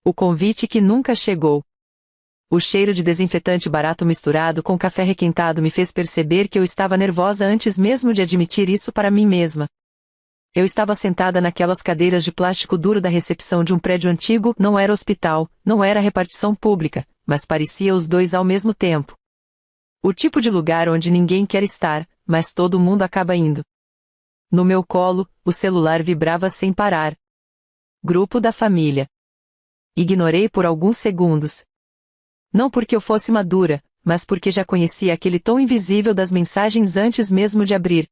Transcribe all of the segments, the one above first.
O convite que nunca chegou. O cheiro de desinfetante barato misturado com café requentado me fez perceber que eu estava nervosa antes mesmo de admitir isso para mim mesma. Eu estava sentada naquelas cadeiras de plástico duro da recepção de um prédio antigo, não era hospital, não era repartição pública, mas parecia os dois ao mesmo tempo. O tipo de lugar onde ninguém quer estar, mas todo mundo acaba indo. No meu colo, o celular vibrava sem parar. Grupo da família. Ignorei por alguns segundos. Não porque eu fosse madura, mas porque já conhecia aquele tom invisível das mensagens antes mesmo de abrir.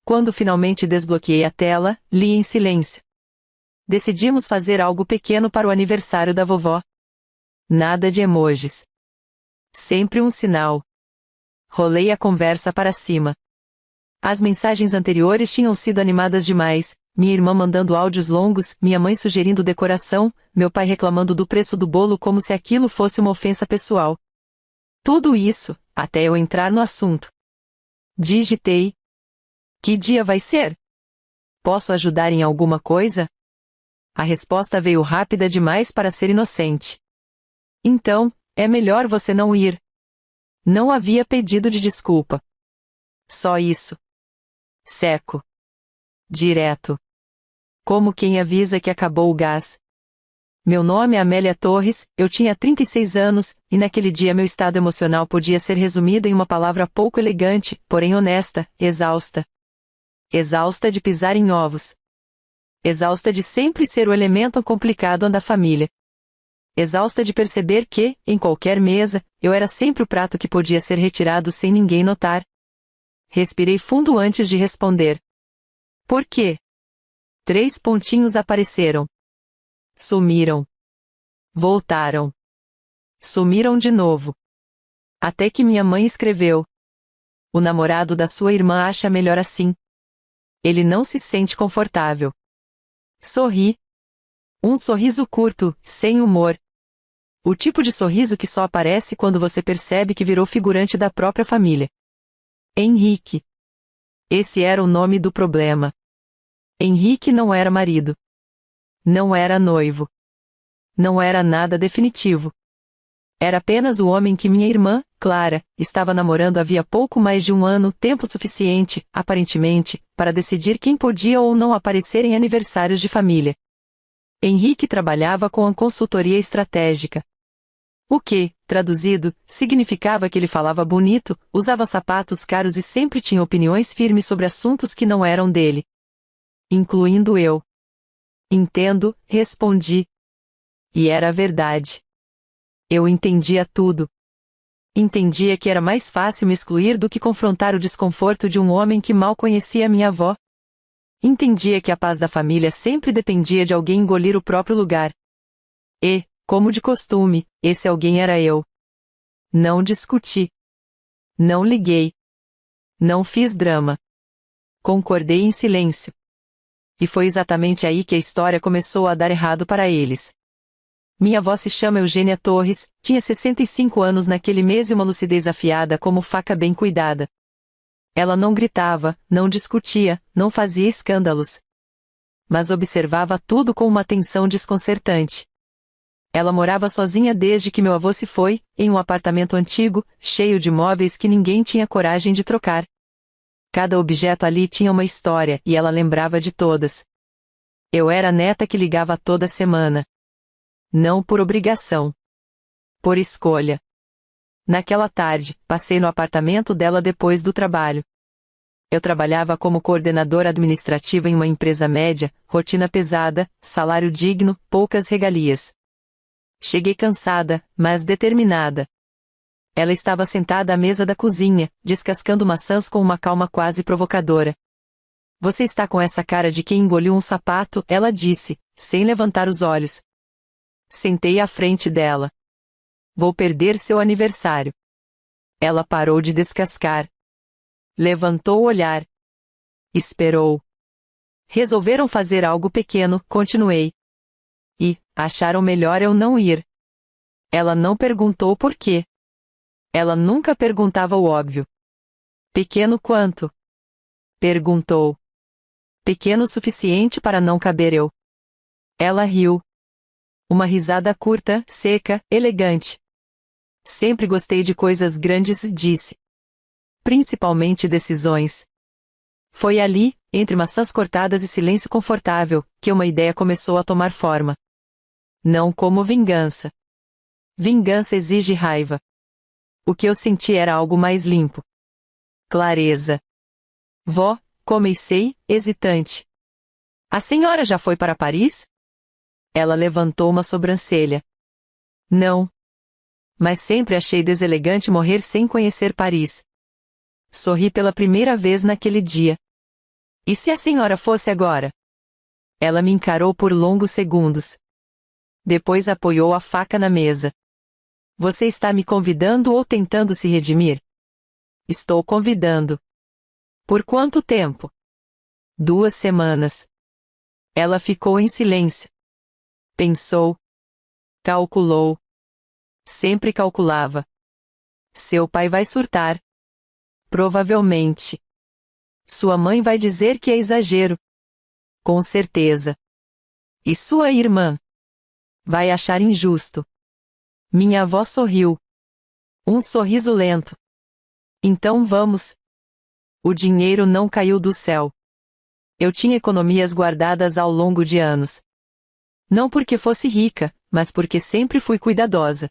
Quando finalmente desbloqueei a tela, li em silêncio. Decidimos fazer algo pequeno para o aniversário da vovó. Nada de emojis. Sempre um sinal. Rolei a conversa para cima. As mensagens anteriores tinham sido animadas demais, minha irmã mandando áudios longos, minha mãe sugerindo decoração, meu pai reclamando do preço do bolo como se aquilo fosse uma ofensa pessoal. Tudo isso, até eu entrar no assunto. Digitei. Que dia vai ser? Posso ajudar em alguma coisa? A resposta veio rápida demais para ser inocente. Então, é melhor você não ir. Não havia pedido de desculpa. Só isso. Seco. Direto. Como quem avisa que acabou o gás. Meu nome é Amélia Torres, eu tinha 36 anos, e naquele dia meu estado emocional podia ser resumido em uma palavra pouco elegante, porém honesta, exausta. Exausta de pisar em ovos. Exausta de sempre ser o elemento complicado da família. Exausta de perceber que, em qualquer mesa, eu era sempre o prato que podia ser retirado sem ninguém notar. Respirei fundo antes de responder. Por quê? 3 pontinhos apareceram. Sumiram. Voltaram. Sumiram de novo. Até que minha mãe escreveu. O namorado da sua irmã acha melhor assim. Ele não se sente confortável. Sorri. Um sorriso curto, sem humor. O tipo de sorriso que só aparece quando você percebe que virou figurante da própria família. Henrique. Esse era o nome do problema. Henrique não era marido. Não era noivo. Não era nada definitivo. Era apenas o homem que minha irmã, Clara, estava namorando havia pouco mais de um ano, tempo suficiente, aparentemente, para decidir quem podia ou não aparecer em aniversários de família. Henrique trabalhava com a consultoria estratégica. O que, traduzido, significava que ele falava bonito, usava sapatos caros e sempre tinha opiniões firmes sobre assuntos que não eram dele. Incluindo eu. Entendo, respondi. E era a verdade. Eu entendia tudo. Entendia que era mais fácil me excluir do que confrontar o desconforto de um homem que mal conhecia minha avó. Entendia que a paz da família sempre dependia de alguém engolir o próprio lugar. E, como de costume, esse alguém era eu. Não discuti. Não liguei. Não fiz drama. Concordei em silêncio. E foi exatamente aí que a história começou a dar errado para eles. Minha avó se chama Eugênia Torres, tinha 65 anos naquele mês e uma lucidez afiada como faca bem cuidada. Ela não gritava, não discutia, não fazia escândalos. Mas observava tudo com uma atenção desconcertante. Ela morava sozinha desde que meu avô se foi, em um apartamento antigo, cheio de móveis que ninguém tinha coragem de trocar. Cada objeto ali tinha uma história, e ela lembrava de todas. Eu era a neta que ligava toda semana. Não por obrigação. Por escolha. Naquela tarde, passei no apartamento dela depois do trabalho. Eu trabalhava como coordenadora administrativa em uma empresa média, rotina pesada, salário digno, poucas regalias. Cheguei cansada, mas determinada. Ela estava sentada à mesa da cozinha, descascando maçãs com uma calma quase provocadora. Você está com essa cara de quem engoliu um sapato, ela disse, sem levantar os olhos. Sentei à frente dela. Vou perder seu aniversário. Ela parou de descascar. Levantou o olhar. Esperou. Resolveram fazer algo pequeno, continuei. E, acharam melhor eu não ir. Ela não perguntou por quê. Ela nunca perguntava o óbvio. Pequeno quanto? Perguntou. Pequeno o suficiente para não caber eu. Ela riu. Uma risada curta, seca, elegante. Sempre gostei de coisas grandes, disse. Principalmente decisões. Foi ali, entre maçãs cortadas e silêncio confortável, que uma ideia começou a tomar forma. Não como vingança. Vingança exige raiva. O que eu senti era algo mais limpo. Clareza. Vó, comecei, hesitante. A senhora já foi para Paris? Ela levantou uma sobrancelha. Não. Mas sempre achei deselegante morrer sem conhecer Paris. Sorri pela primeira vez naquele dia. E se a senhora fosse agora? Ela me encarou por longos segundos. Depois apoiou a faca na mesa. Você está me convidando ou tentando se redimir? Estou convidando. Por quanto tempo? 2 semanas. Ela ficou em silêncio. Pensou. Calculou. Sempre calculava. Seu pai vai surtar. Provavelmente. Sua mãe vai dizer que é exagero. Com certeza. E sua irmã? Vai achar injusto. Minha avó sorriu. Um sorriso lento. Então vamos. O dinheiro não caiu do céu. Eu tinha economias guardadas ao longo de anos. Não porque fosse rica, mas porque sempre fui cuidadosa.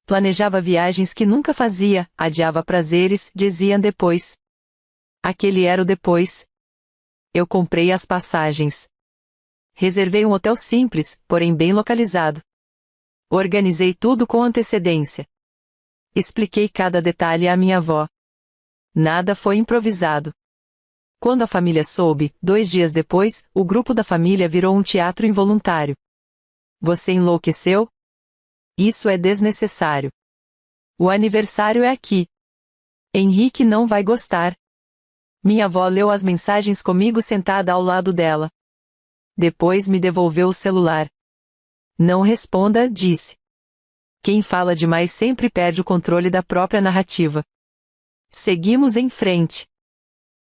Planejava viagens que nunca fazia, adiava prazeres, diziam depois. Aquele era o depois. Eu comprei as passagens. Reservei um hotel simples, porém bem localizado. Organizei tudo com antecedência. Expliquei cada detalhe à minha avó. Nada foi improvisado. Quando a família soube, 2 dias depois, o grupo da família virou um teatro involuntário. Você enlouqueceu? Isso é desnecessário. O aniversário é aqui. Henrique não vai gostar. Minha avó leu as mensagens comigo sentada ao lado dela. Depois me devolveu o celular. Não responda, disse. Quem fala demais sempre perde o controle da própria narrativa. Seguimos em frente.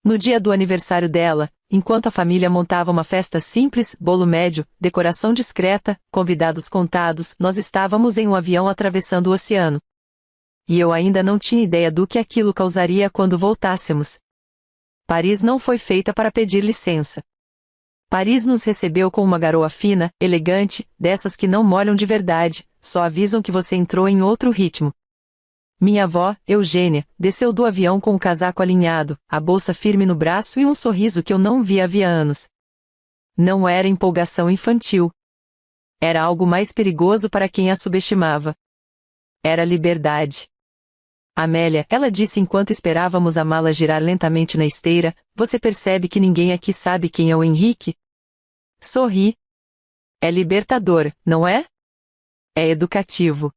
No dia do aniversário dela, enquanto a família montava uma festa simples, bolo médio, decoração discreta, convidados contados, nós estávamos em um avião atravessando o oceano. E eu ainda não tinha ideia do que aquilo causaria quando voltássemos. Paris não foi feita para pedir licença. Paris nos recebeu com uma garoa fina, elegante, dessas que não molham de verdade, só avisam que você entrou em outro ritmo. Minha avó, Eugênia, desceu do avião com o casaco alinhado, a bolsa firme no braço e um sorriso que eu não via havia anos. Não era empolgação infantil. Era algo mais perigoso para quem a subestimava. Era liberdade. Amélia, ela disse enquanto esperávamos a mala girar lentamente na esteira, você percebe que ninguém aqui sabe quem é o Henrique? Sorri. É libertador, não é? É educativo.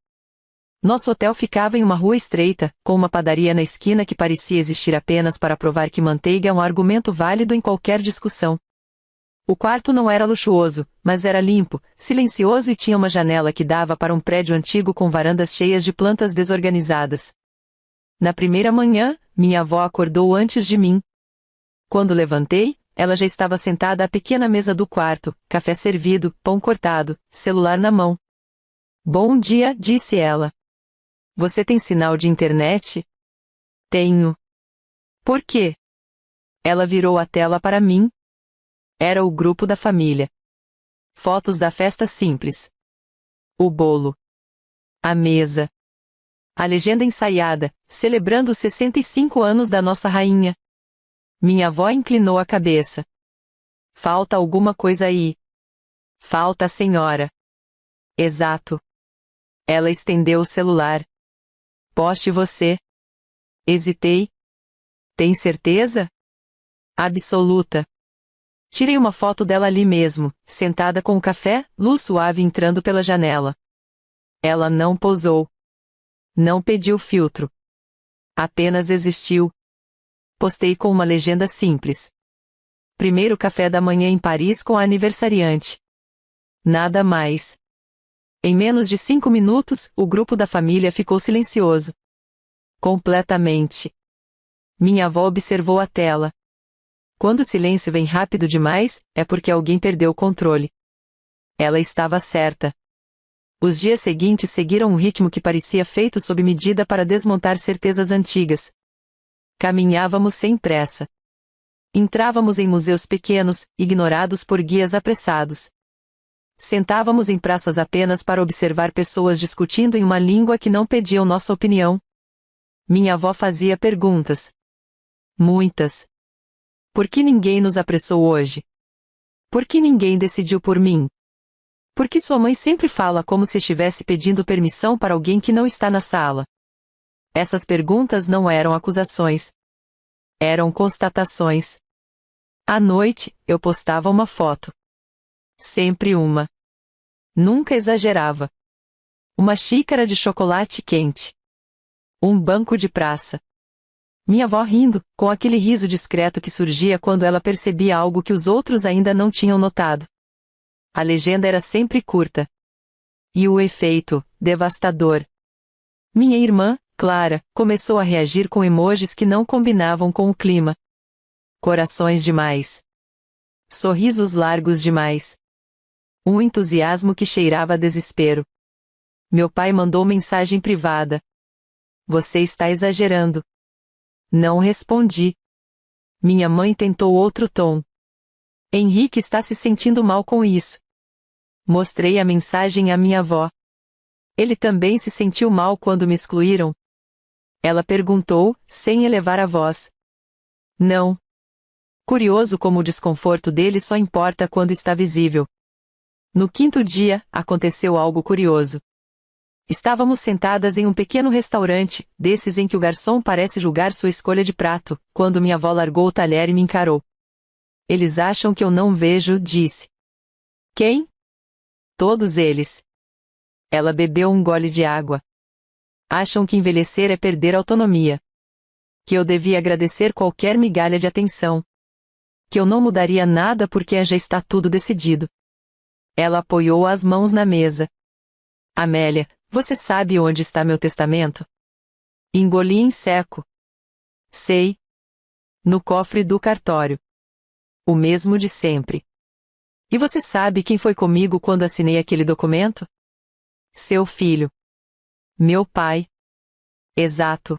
Nosso hotel ficava em uma rua estreita, com uma padaria na esquina que parecia existir apenas para provar que manteiga é um argumento válido em qualquer discussão. O quarto não era luxuoso, mas era limpo, silencioso e tinha uma janela que dava para um prédio antigo com varandas cheias de plantas desorganizadas. Na primeira manhã, minha avó acordou antes de mim. Quando levantei, ela já estava sentada à pequena mesa do quarto, café servido, pão cortado, celular na mão. Bom dia, disse ela. Você tem sinal de internet? Tenho. Por quê? Ela virou a tela para mim. Era o grupo da família. Fotos da festa simples. O bolo. A mesa. A legenda ensaiada, celebrando os 65 anos da nossa rainha. Minha avó inclinou a cabeça. Falta alguma coisa aí. Falta a senhora. Exato. Ela estendeu o celular. Poste você. Hesitei. Tem certeza? Absoluta. Tirei uma foto dela ali mesmo, sentada com o café, luz suave entrando pela janela. Ela não posou. Não pediu filtro. Apenas existiu. Postei com uma legenda simples. Primeiro café da manhã em Paris com a aniversariante. Nada mais. Em menos de 5 minutos, o grupo da família ficou silencioso. Completamente. Minha avó observou a tela. Quando o silêncio vem rápido demais, é porque alguém perdeu o controle. Ela estava certa. Os dias seguintes seguiram um ritmo que parecia feito sob medida para desmontar certezas antigas. Caminhávamos sem pressa. Entrávamos em museus pequenos, ignorados por guias apressados. Sentávamos em praças apenas para observar pessoas discutindo em uma língua que não pediam nossa opinião. Minha avó fazia perguntas. Muitas. Por que ninguém nos apressou hoje? Por que ninguém decidiu por mim? Por que sua mãe sempre fala como se estivesse pedindo permissão para alguém que não está na sala? Essas perguntas não eram acusações. Eram constatações. À noite, eu postava uma foto. Sempre uma. Nunca exagerava. Uma xícara de chocolate quente. Um banco de praça. Minha avó rindo, com aquele riso discreto que surgia quando ela percebia algo que os outros ainda não tinham notado. A legenda era sempre curta. E o efeito, devastador. Minha irmã, Clara, começou a reagir com emojis que não combinavam com o clima. Corações demais. Sorrisos largos demais. Um entusiasmo que cheirava a desespero. Meu pai mandou mensagem privada. Você está exagerando. Não respondi. Minha mãe tentou outro tom. Henrique está se sentindo mal com isso. Mostrei a mensagem à minha avó. Ele também se sentiu mal quando me excluíram. Ela perguntou, sem elevar a voz. Não. Curioso como o desconforto dele só importa quando está visível. No quinto dia, aconteceu algo curioso. Estávamos sentadas em um pequeno restaurante, desses em que o garçom parece julgar sua escolha de prato, quando minha avó largou o talher e me encarou. Eles acham que eu não vejo, disse. Quem? Todos eles. Ela bebeu um gole de água. Acham que envelhecer é perder autonomia. Que eu devia agradecer qualquer migalha de atenção. Que eu não mudaria nada porque já está tudo decidido. Ela apoiou as mãos na mesa. Amélia, você sabe onde está meu testamento? Engoli em seco. Sei. No cofre do cartório. O mesmo de sempre. E você sabe quem foi comigo quando assinei aquele documento? Seu filho. Meu pai. Exato.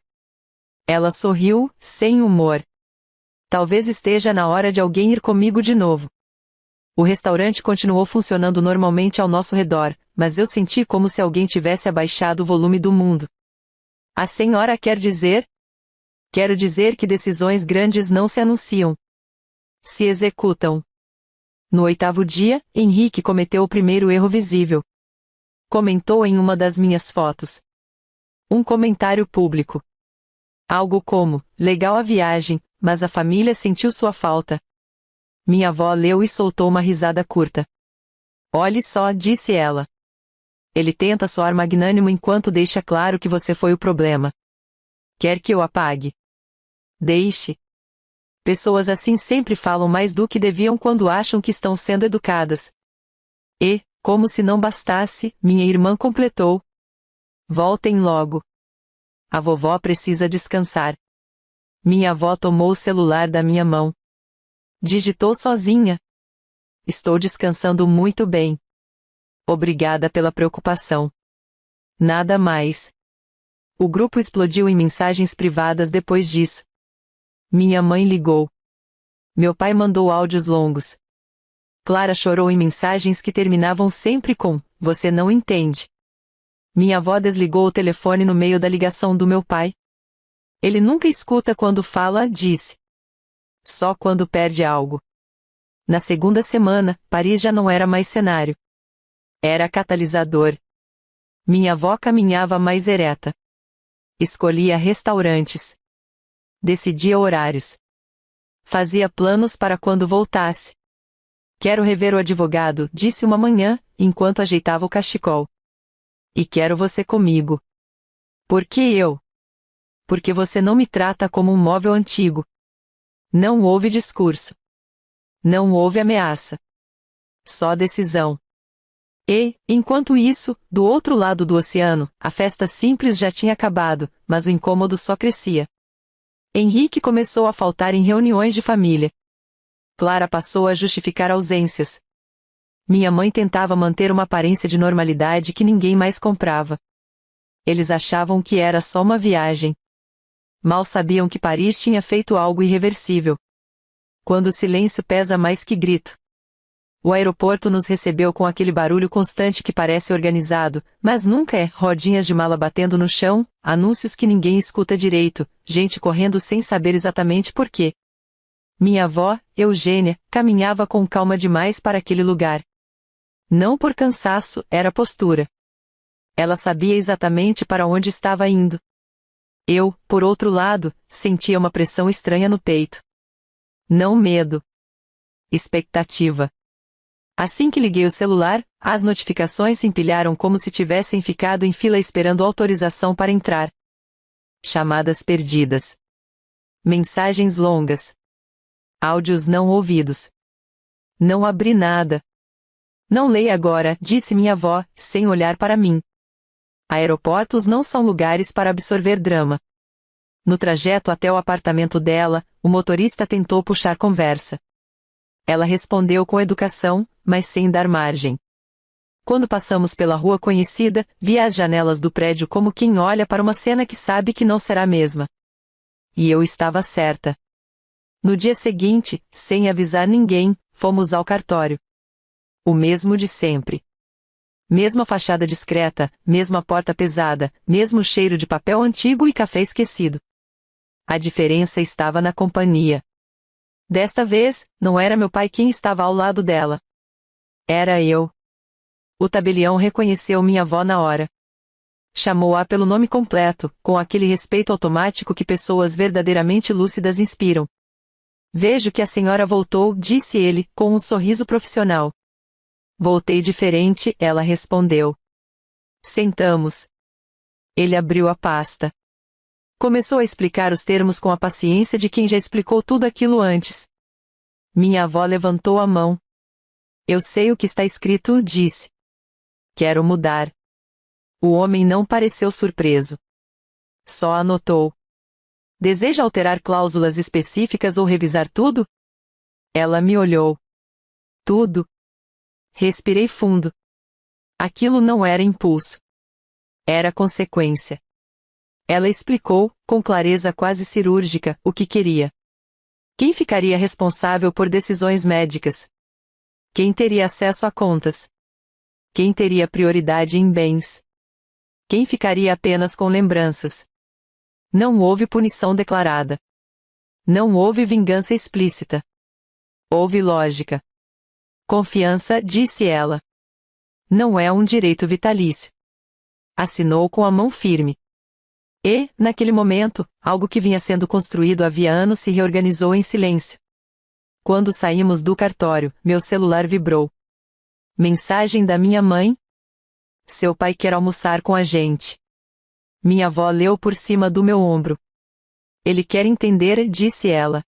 Ela sorriu, sem humor. Talvez esteja na hora de alguém ir comigo de novo. O restaurante continuou funcionando normalmente ao nosso redor, mas eu senti como se alguém tivesse abaixado o volume do mundo. A senhora quer dizer? Quero dizer que decisões grandes não se anunciam. Se executam. No oitavo dia, Henrique cometeu o primeiro erro visível. Comentou em uma das minhas fotos. Um comentário público. Algo como, legal a viagem, mas a família sentiu sua falta. Minha avó leu e soltou uma risada curta. Olhe só, disse ela. Ele tenta soar magnânimo enquanto deixa claro que você foi o problema. Quer que eu apague? Deixe. Pessoas assim sempre falam mais do que deviam quando acham que estão sendo educadas. E, como se não bastasse, minha irmã completou. Voltem logo. A vovó precisa descansar. Minha avó tomou o celular da minha mão. Digitou sozinha. Estou descansando muito bem. Obrigada pela preocupação. Nada mais. O grupo explodiu em mensagens privadas depois disso. Minha mãe ligou. Meu pai mandou áudios longos. Clara chorou em mensagens que terminavam sempre com, você não entende. Minha avó desligou o telefone no meio da ligação do meu pai. Ele nunca escuta quando fala, disse. Só quando perde algo. Na segunda semana, Paris já não era mais cenário. Era catalisador. Minha avó caminhava mais ereta. Escolhia restaurantes. Decidia horários. Fazia planos para quando voltasse. Quero rever o advogado, disse uma manhã, enquanto ajeitava o cachecol. E quero você comigo. Por que eu? Porque você não me trata como um móvel antigo. Não houve discurso. Não houve ameaça. Só decisão. E, enquanto isso, do outro lado do oceano, a festa simples já tinha acabado, mas o incômodo só crescia. Henrique começou a faltar em reuniões de família. Clara passou a justificar ausências. Minha mãe tentava manter uma aparência de normalidade que ninguém mais comprava. Eles achavam que era só uma viagem. Mal sabiam que Paris tinha feito algo irreversível. Quando o silêncio pesa mais que grito. O aeroporto nos recebeu com aquele barulho constante que parece organizado, mas nunca é, rodinhas de mala batendo no chão, anúncios que ninguém escuta direito, gente correndo sem saber exatamente por quê. Minha avó, Eugênia, caminhava com calma demais para aquele lugar. Não por cansaço, era postura. Ela sabia exatamente para onde estava indo. Eu, por outro lado, sentia uma pressão estranha no peito. Não medo. Expectativa. Assim que liguei o celular, as notificações se empilharam como se tivessem ficado em fila esperando autorização para entrar. Chamadas perdidas. Mensagens longas. Áudios não ouvidos. Não abri nada. Não leia agora, disse minha avó, sem olhar para mim. Aeroportos não são lugares para absorver drama. No trajeto até o apartamento dela, o motorista tentou puxar conversa. Ela respondeu com educação, mas sem dar margem. Quando passamos pela rua conhecida, vi as janelas do prédio como quem olha para uma cena que sabe que não será a mesma. E eu estava certa. No dia seguinte, sem avisar ninguém, fomos ao cartório. O mesmo de sempre. Mesma fachada discreta, mesma porta pesada, mesmo cheiro de papel antigo e café esquecido. A diferença estava na companhia. Desta vez, não era meu pai quem estava ao lado dela. Era eu. O tabelião reconheceu minha avó na hora. Chamou-a pelo nome completo, com aquele respeito automático que pessoas verdadeiramente lúcidas inspiram. Vejo que a senhora voltou, disse ele, com um sorriso profissional. Voltei diferente, ela respondeu. Sentamos. Ele abriu a pasta. Começou a explicar os termos com a paciência de quem já explicou tudo aquilo antes. Minha avó levantou a mão. Eu sei o que está escrito, disse. Quero mudar. O homem não pareceu surpreso. Só anotou. Deseja alterar cláusulas específicas ou revisar tudo? Ela me olhou. Tudo. Respirei fundo. Aquilo não era impulso. Era consequência. Ela explicou, com clareza quase cirúrgica, o que queria. Quem ficaria responsável por decisões médicas? Quem teria acesso a contas? Quem teria prioridade em bens? Quem ficaria apenas com lembranças? Não houve punição declarada. Não houve vingança explícita. Houve lógica. Confiança, disse ela. Não é um direito vitalício. Assinou com a mão firme. E, naquele momento, algo que vinha sendo construído havia anos se reorganizou em silêncio. Quando saímos do cartório, meu celular vibrou. Mensagem da minha mãe? Seu pai quer almoçar com a gente. Minha avó leu por cima do meu ombro. Ele quer entender, disse ela.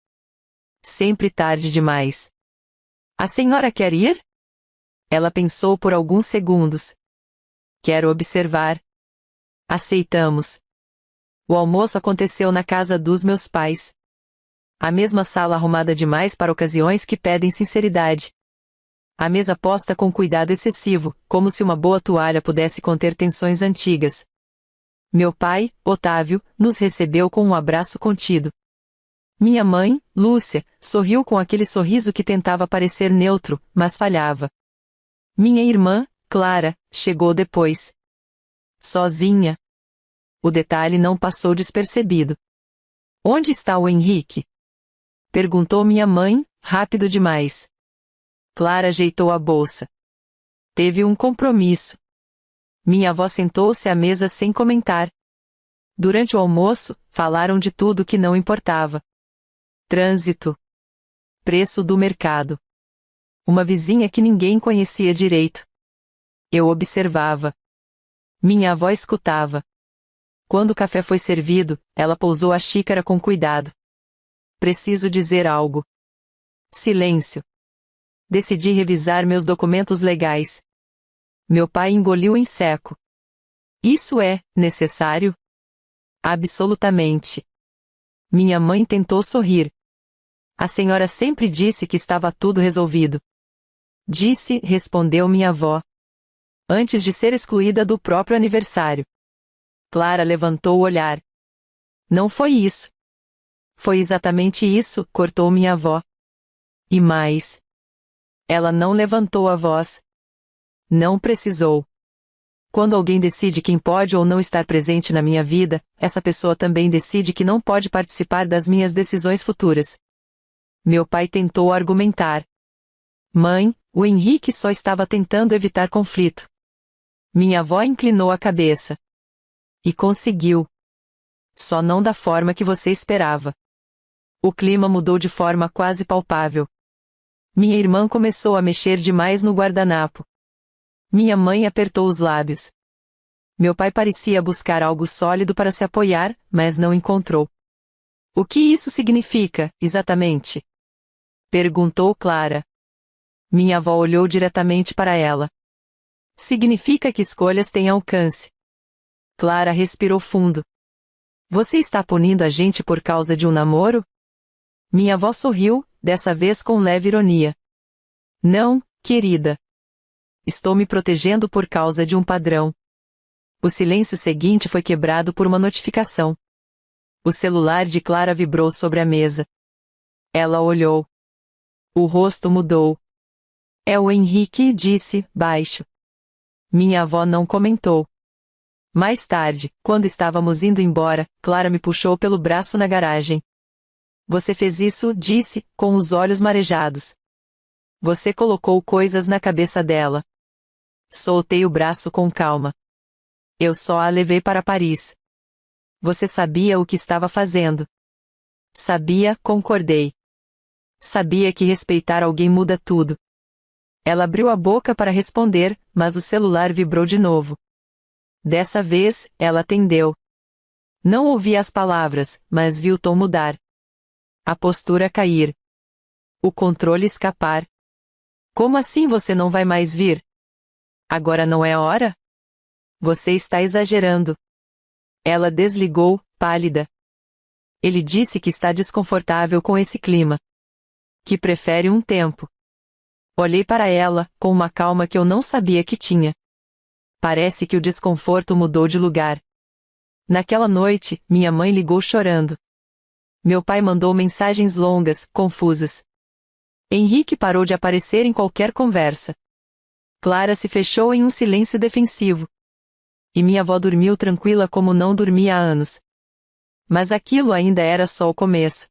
Sempre tarde demais. A senhora quer ir? Ela pensou por alguns segundos. Quero observar. Aceitamos. O almoço aconteceu na casa dos meus pais. A mesma sala arrumada demais para ocasiões que pedem sinceridade. A mesa posta com cuidado excessivo, como se uma boa toalha pudesse conter tensões antigas. Meu pai, Otávio, nos recebeu com um abraço contido. Minha mãe, Lúcia, sorriu com aquele sorriso que tentava parecer neutro, mas falhava. Minha irmã, Clara, chegou depois. Sozinha. O detalhe não passou despercebido. Onde está o Henrique? Perguntou minha mãe, rápido demais. Clara ajeitou a bolsa. Teve um compromisso. Minha avó sentou-se à mesa sem comentar. Durante o almoço, falaram de tudo que não importava. Trânsito. Preço do mercado. Uma vizinha que ninguém conhecia direito. Eu observava. Minha avó escutava. Quando o café foi servido, ela pousou a xícara com cuidado. Preciso dizer algo. Silêncio. Decidi revisar meus documentos legais. Meu pai engoliu em seco. Isso é necessário? Absolutamente. Minha mãe tentou sorrir. A senhora sempre disse que estava tudo resolvido. Disse, respondeu minha avó. Antes de ser excluída do próprio aniversário. Clara levantou o olhar. Não foi isso. Foi exatamente isso, cortou minha avó. E mais. Ela não levantou a voz. Não precisou. Quando alguém decide quem pode ou não estar presente na minha vida, essa pessoa também decide que não pode participar das minhas decisões futuras. Meu pai tentou argumentar. Mãe, o Henrique só estava tentando evitar conflito. Minha avó inclinou a cabeça. E conseguiu. Só não da forma que você esperava. O clima mudou de forma quase palpável. Minha irmã começou a mexer demais no guardanapo. Minha mãe apertou os lábios. Meu pai parecia buscar algo sólido para se apoiar, mas não encontrou. O que isso significa, exatamente? Perguntou Clara. Minha avó olhou diretamente para ela. Significa que escolhas têm alcance. Clara respirou fundo. Você está punindo a gente por causa de um namoro? Minha avó sorriu, dessa vez com leve ironia. Não, querida. Estou me protegendo por causa de um padrão. O silêncio seguinte foi quebrado por uma notificação. O celular de Clara vibrou sobre a mesa. Ela olhou. O rosto mudou. É o Henrique, disse, baixo. Minha avó não comentou. Mais tarde, quando estávamos indo embora, Clara me puxou pelo braço na garagem. Você fez isso, disse, com os olhos marejados. Você colocou coisas na cabeça dela. Soltei o braço com calma. Eu só a levei para Paris. Você sabia o que estava fazendo. Sabia, concordei. Sabia que respeitar alguém muda tudo. Ela abriu a boca para responder, mas o celular vibrou de novo. Dessa vez, ela atendeu. Não ouvi as palavras, mas vi o tom mudar. A postura cair. O controle escapar. Como assim você não vai mais vir? Agora não é a hora? Você está exagerando. Ela desligou, pálida. Ele disse que está desconfortável com esse clima. Que prefere um tempo. Olhei para ela, com uma calma que eu não sabia que tinha. Parece que o desconforto mudou de lugar. Naquela noite, minha mãe ligou chorando. Meu pai mandou mensagens longas, confusas. Henrique parou de aparecer em qualquer conversa. Clara se fechou em um silêncio defensivo. E minha avó dormiu tranquila como não dormia há anos. Mas aquilo ainda era só o começo.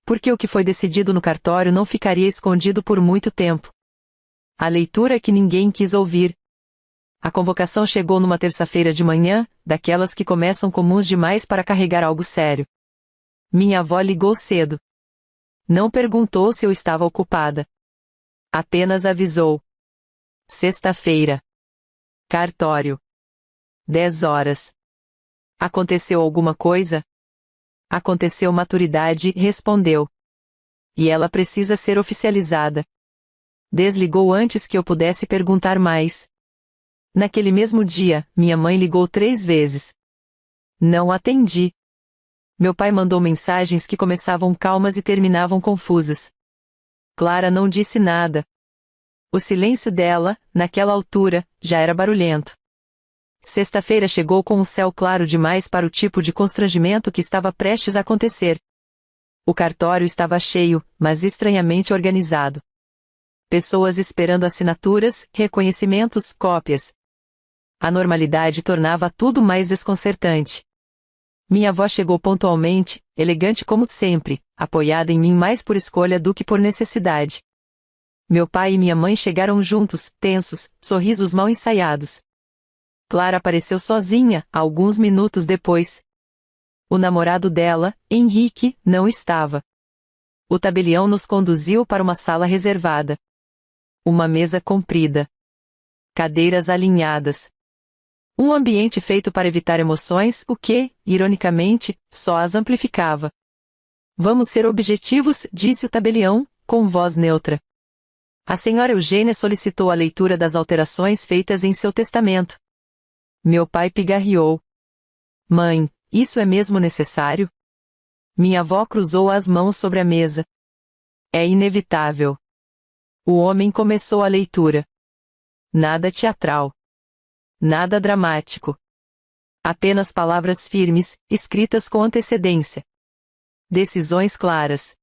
Porque o que foi decidido no cartório não ficaria escondido por muito tempo. A leitura que ninguém quis ouvir. A convocação chegou numa terça-feira de manhã, daquelas que começam comuns demais para carregar algo sério. Minha avó ligou cedo. Não perguntou se eu estava ocupada. Apenas avisou. Sexta-feira. Cartório. 10 horas. Aconteceu alguma coisa? Aconteceu maturidade, respondeu. E ela precisa ser oficializada. Desligou antes que eu pudesse perguntar mais. Naquele mesmo dia, minha mãe ligou 3 vezes. Não atendi. Meu pai mandou mensagens que começavam calmas e terminavam confusas. Clara não disse nada. O silêncio dela, naquela altura, já era barulhento. Sexta-feira chegou com um céu claro demais para o tipo de constrangimento que estava prestes a acontecer. O cartório estava cheio, mas estranhamente organizado. Pessoas esperando assinaturas, reconhecimentos, cópias. A normalidade tornava tudo mais desconcertante. Minha avó chegou pontualmente, elegante como sempre, apoiada em mim mais por escolha do que por necessidade. Meu pai e minha mãe chegaram juntos, tensos, sorrisos mal ensaiados. Clara apareceu sozinha, alguns minutos depois. O namorado dela, Henrique, não estava. O tabelião nos conduziu para uma sala reservada. Uma mesa comprida. Cadeiras alinhadas. Um ambiente feito para evitar emoções, o que, ironicamente, só as amplificava. Vamos ser objetivos, disse o tabelião, com voz neutra. A senhora Eugênia solicitou a leitura das alterações feitas em seu testamento. Meu pai pigarreou. Mãe, isso é mesmo necessário? Minha avó cruzou as mãos sobre a mesa. É inevitável. O homem começou a leitura. Nada teatral. Nada dramático. Apenas palavras firmes, escritas com antecedência. Decisões claras.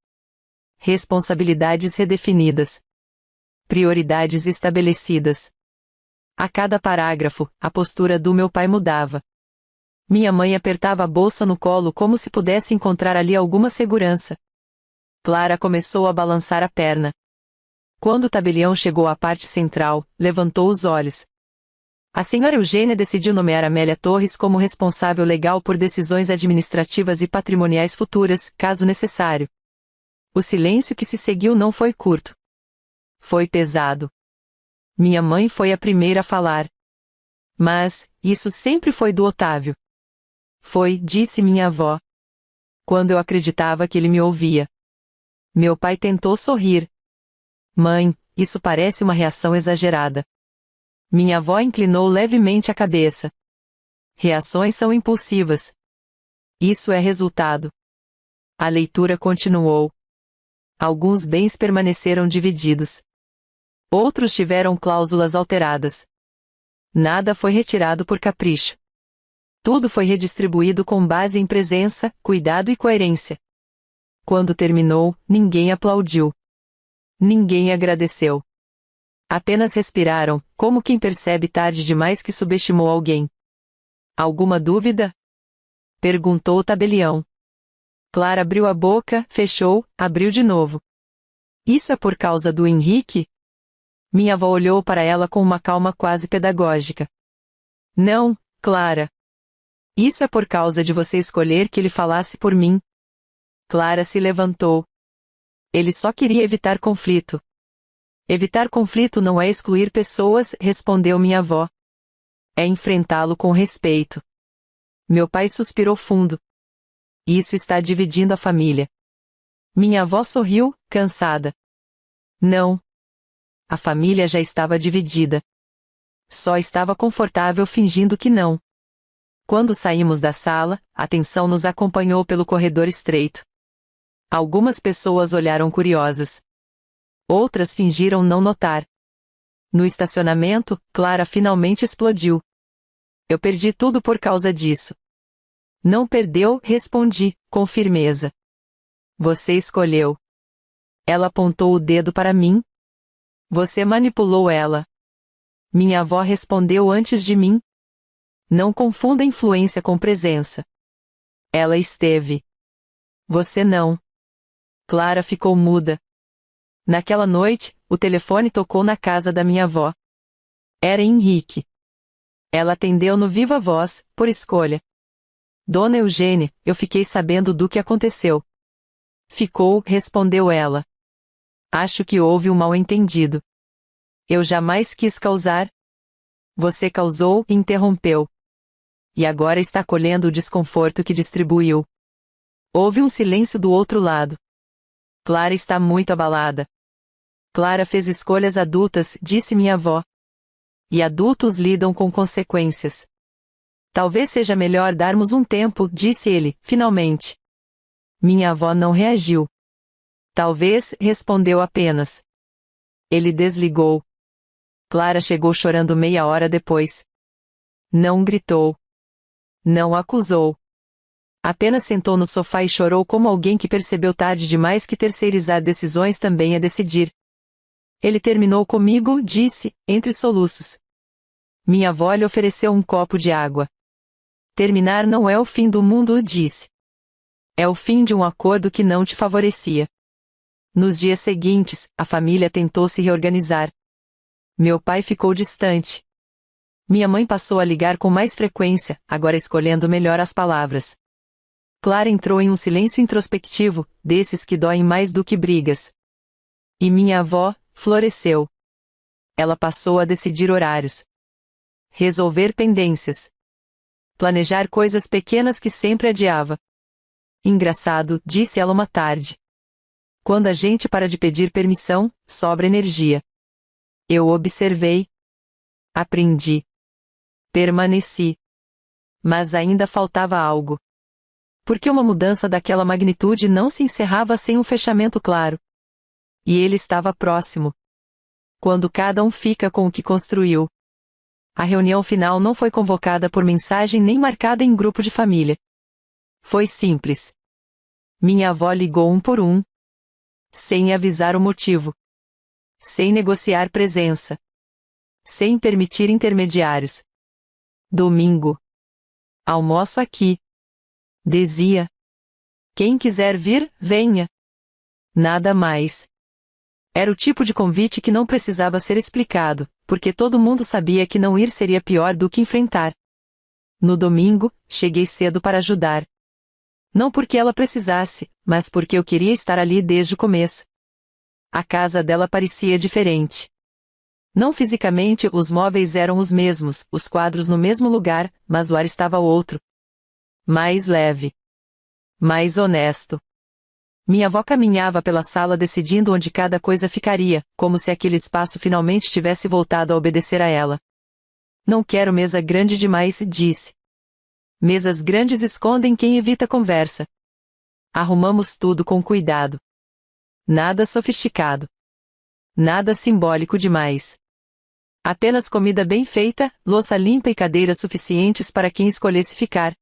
Responsabilidades redefinidas. Prioridades estabelecidas. A cada parágrafo, a postura do meu pai mudava. Minha mãe apertava a bolsa no colo como se pudesse encontrar ali alguma segurança. Clara começou a balançar a perna. Quando o tabelião chegou à parte central, levantou os olhos. A senhora Eugênia decidiu nomear Amélia Torres como responsável legal por decisões administrativas e patrimoniais futuras, caso necessário. O silêncio que se seguiu não foi curto. Foi pesado. Minha mãe foi a primeira a falar. Mas, isso sempre foi do Otávio. Foi, disse minha avó. Quando eu acreditava que ele me ouvia. Meu pai tentou sorrir. Mãe, isso parece uma reação exagerada. Minha avó inclinou levemente a cabeça. Reações são impulsivas. Isso é resultado. A leitura continuou. Alguns bens permaneceram divididos. Outros tiveram cláusulas alteradas. Nada foi retirado por capricho. Tudo foi redistribuído com base em presença, cuidado e coerência. Quando terminou, ninguém aplaudiu. Ninguém agradeceu. Apenas respiraram, como quem percebe tarde demais que subestimou alguém. Alguma dúvida? Perguntou o tabelião. Clara abriu a boca, fechou, abriu de novo. Isso é por causa do Henrique? Minha avó olhou para ela com uma calma quase pedagógica. Não, Clara. Isso é por causa de você escolher que ele falasse por mim. Clara se levantou. Ele só queria evitar conflito. Evitar conflito não é excluir pessoas, respondeu minha avó. É enfrentá-lo com respeito. Meu pai suspirou fundo. Isso está dividindo a família. Minha avó sorriu, cansada. Não. A família já estava dividida. Só estava confortável fingindo que não. Quando saímos da sala, a tensão nos acompanhou pelo corredor estreito. Algumas pessoas olharam curiosas. Outras fingiram não notar. No estacionamento, Clara finalmente explodiu. Eu perdi tudo por causa disso. Não perdeu, respondi, com firmeza. Você escolheu. Ela apontou o dedo para mim. Você manipulou ela. Minha avó respondeu antes de mim. Não confunda influência com presença. Ela esteve. Você não. Clara ficou muda. Naquela noite, o telefone tocou na casa da minha avó. Era Henrique. Ela atendeu no viva voz, por escolha. Dona Eugênia, eu fiquei sabendo do que aconteceu. Ficou, respondeu ela. Acho que houve um mal-entendido. Eu jamais quis causar. Você causou, interrompeu. E agora está colhendo o desconforto que distribuiu. Houve um silêncio do outro lado. Clara está muito abalada. Clara fez escolhas adultas, disse minha avó. E adultos lidam com consequências. Talvez seja melhor darmos um tempo, disse ele, finalmente. Minha avó não reagiu. Talvez, respondeu apenas. Ele desligou. Clara chegou chorando meia hora depois. Não gritou. Não acusou. Apenas sentou no sofá e chorou como alguém que percebeu tarde demais que terceirizar decisões também é decidir. Ele terminou comigo, disse, entre soluços. Minha avó lhe ofereceu um copo de água. Terminar não é o fim do mundo, disse. É o fim de um acordo que não te favorecia. Nos dias seguintes, a família tentou se reorganizar. Meu pai ficou distante. Minha mãe passou a ligar com mais frequência, agora escolhendo melhor as palavras. Clara entrou em um silêncio introspectivo, desses que doem mais do que brigas. E minha avó floresceu. Ela passou a decidir horários. Resolver pendências. Planejar coisas pequenas que sempre adiava. Engraçado, disse ela uma tarde. Quando a gente para de pedir permissão, sobra energia. Eu observei. Aprendi. Permaneci. Mas ainda faltava algo. Porque uma mudança daquela magnitude não se encerrava sem um fechamento claro. E ele estava próximo. quando cada um fica com o que construiu. A reunião final não foi convocada por mensagem nem marcada em grupo de família. Foi simples. Minha avó ligou um por um, sem avisar o motivo, sem negociar presença, sem permitir intermediários. Domingo. Almoço aqui. Dizia. Quem quiser vir, venha. Nada mais. Era o tipo de convite que não precisava ser explicado, porque todo mundo sabia que não ir seria pior do que enfrentar. No domingo, cheguei cedo para ajudar. Não porque ela precisasse, mas porque eu queria estar ali desde o começo. A casa dela parecia diferente. Não fisicamente, os móveis eram os mesmos, os quadros no mesmo lugar, mas o ar estava outro. Mais leve. Mais honesto. Minha avó caminhava pela sala decidindo onde cada coisa ficaria, como se aquele espaço finalmente tivesse voltado a obedecer a ela. Não quero mesa grande demais, disse. Mesas grandes escondem quem evita conversa. Arrumamos tudo com cuidado. Nada sofisticado. Nada simbólico demais. Apenas comida bem feita, louça limpa e cadeiras suficientes para quem escolhesse ficar.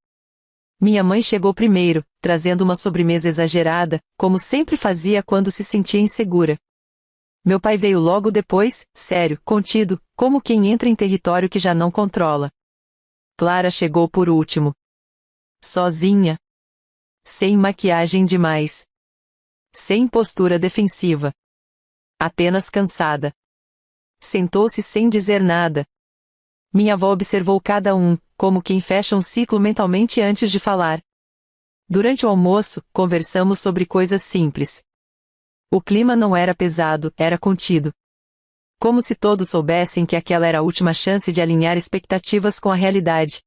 Minha mãe chegou primeiro, trazendo uma sobremesa exagerada, como sempre fazia quando se sentia insegura. Meu pai veio logo depois, sério, contido, como quem entra em território que já não controla. Clara chegou por último. Sozinha. Sem maquiagem demais. Sem postura defensiva. Apenas cansada. Sentou-se sem dizer nada. Minha avó observou cada um, como quem fecha um ciclo mentalmente antes de falar. Durante o almoço, conversamos sobre coisas simples. O clima não era pesado, era contido. Como se todos soubessem que aquela era a última chance de alinhar expectativas com a realidade.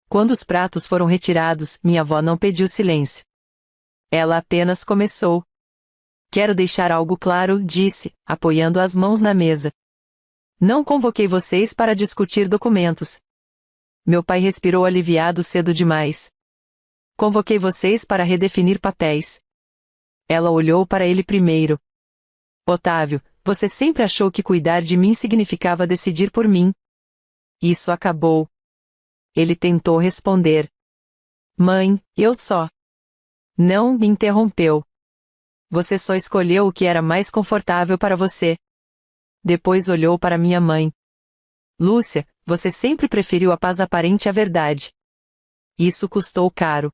Quando os pratos foram retirados, minha avó não pediu silêncio. Ela apenas começou. Quero deixar algo claro, disse, apoiando as mãos na mesa. Não convoquei vocês para discutir documentos. Meu pai respirou aliviado cedo demais. Convoquei vocês para redefinir papéis. Ela olhou para ele primeiro. Otávio, você sempre achou que cuidar de mim significava decidir por mim. Isso acabou. Ele tentou responder. Mãe, eu só. Não, me interrompeu. Você só escolheu o que era mais confortável para você. Depois olhou para minha mãe. Lúcia, você sempre preferiu a paz aparente à verdade. Isso custou caro.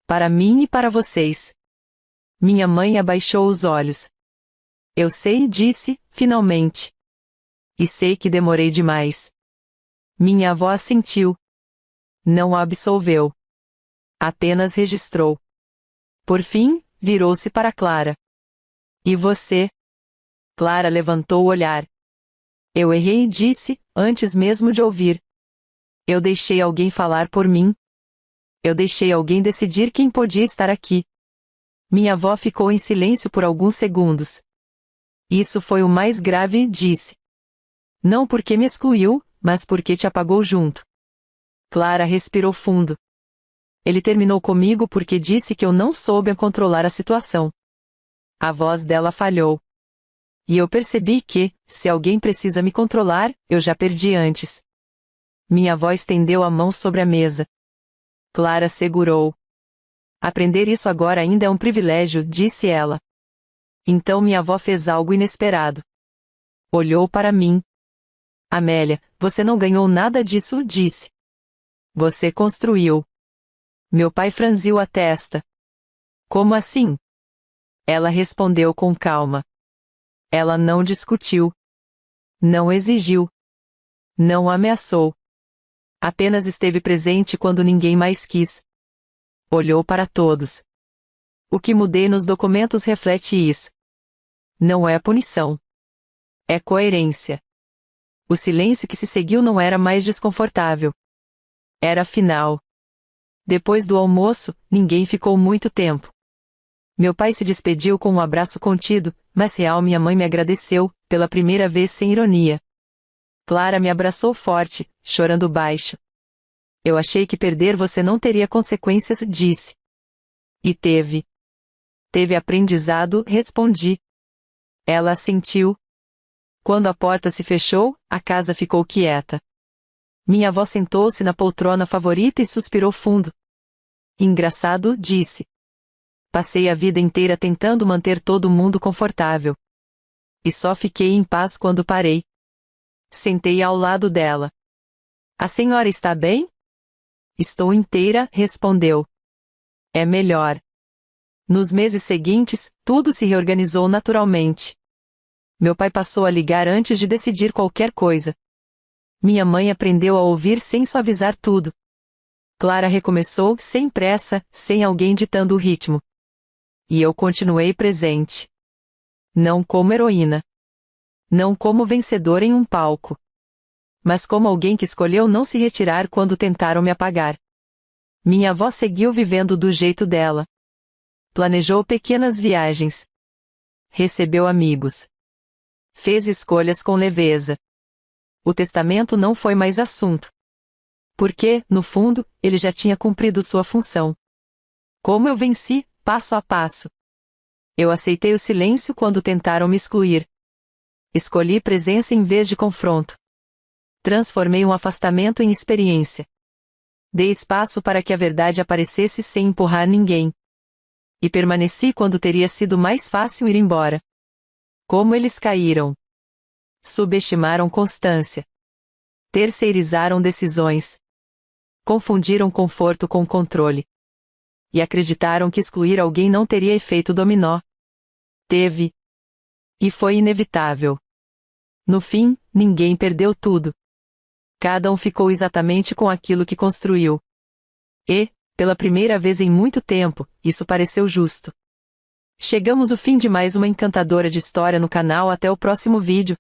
Para mim e para vocês. Minha mãe abaixou os olhos. Eu sei, disse, finalmente. E sei que demorei demais. Minha avó assentiu. Não a absolveu. Apenas registrou. Por fim, virou-se para Clara. E você? Clara levantou o olhar. Eu errei, disse, antes mesmo de ouvir. Eu deixei alguém falar por mim. Eu deixei alguém decidir quem podia estar aqui. Minha avó ficou em silêncio por alguns segundos. Isso foi o mais grave, disse. Não porque me excluiu, mas porque te apagou junto. Clara respirou fundo. Ele terminou comigo porque disse que eu não soube controlar a situação. A voz dela falhou. E eu percebi que, se alguém precisa me controlar, eu já perdi antes. Minha avó estendeu a mão sobre a mesa. Clara segurou. Aprender isso agora ainda é um privilégio, disse ela. Então minha avó fez algo inesperado. Olhou para mim. Amélia, você não ganhou nada disso, disse. Você construiu. Meu pai franziu a testa. Como assim? Ela respondeu com calma. Ela não discutiu. Não exigiu. Não ameaçou. Apenas esteve presente quando ninguém mais quis. Olhou para todos. O que mudei nos documentos reflete isso. Não é punição. É coerência. O silêncio que se seguiu não era mais desconfortável. Era final. Depois do almoço, ninguém ficou muito tempo. Meu pai se despediu com um abraço contido, mas real minha mãe me agradeceu, pela primeira vez sem ironia. Clara me abraçou forte, chorando baixo. Eu achei que perder você não teria consequências, disse. E teve. Teve aprendizado, respondi. Ela assentiu. Quando a porta se fechou, a casa ficou quieta. Minha avó sentou-se na poltrona favorita e suspirou fundo. Engraçado, disse. Passei a vida inteira tentando manter todo mundo confortável. E só fiquei em paz quando parei. Sentei ao lado dela. A senhora está bem? Estou inteira, respondeu. É melhor. Nos meses seguintes, tudo se reorganizou naturalmente. Meu pai passou a ligar antes de decidir qualquer coisa. Minha mãe aprendeu a ouvir sem suavizar tudo. Clara recomeçou, sem pressa, sem alguém ditando o ritmo. E eu continuei presente. Não como heroína. Não como vencedora em um palco. Mas como alguém que escolheu não se retirar quando tentaram me apagar. Minha avó seguiu vivendo do jeito dela. Planejou pequenas viagens. Recebeu amigos. Fez escolhas com leveza. O testamento não foi mais assunto. Porque, no fundo, ele já tinha cumprido sua função. Como eu venci, passo a passo. Eu aceitei o silêncio quando tentaram me excluir. Escolhi presença em vez de confronto. Transformei um afastamento em experiência. Dei espaço para que a verdade aparecesse sem empurrar ninguém. E permaneci quando teria sido mais fácil ir embora. Como eles caíram. Subestimaram constância. Terceirizaram decisões. Confundiram conforto com controle. E acreditaram que excluir alguém não teria efeito dominó. Teve. E foi inevitável. No fim, ninguém perdeu tudo. Cada um ficou exatamente com aquilo que construiu. E, pela primeira vez em muito tempo, isso pareceu justo. Chegamos ao fim de mais uma encantadora de história no canal. Até o próximo vídeo.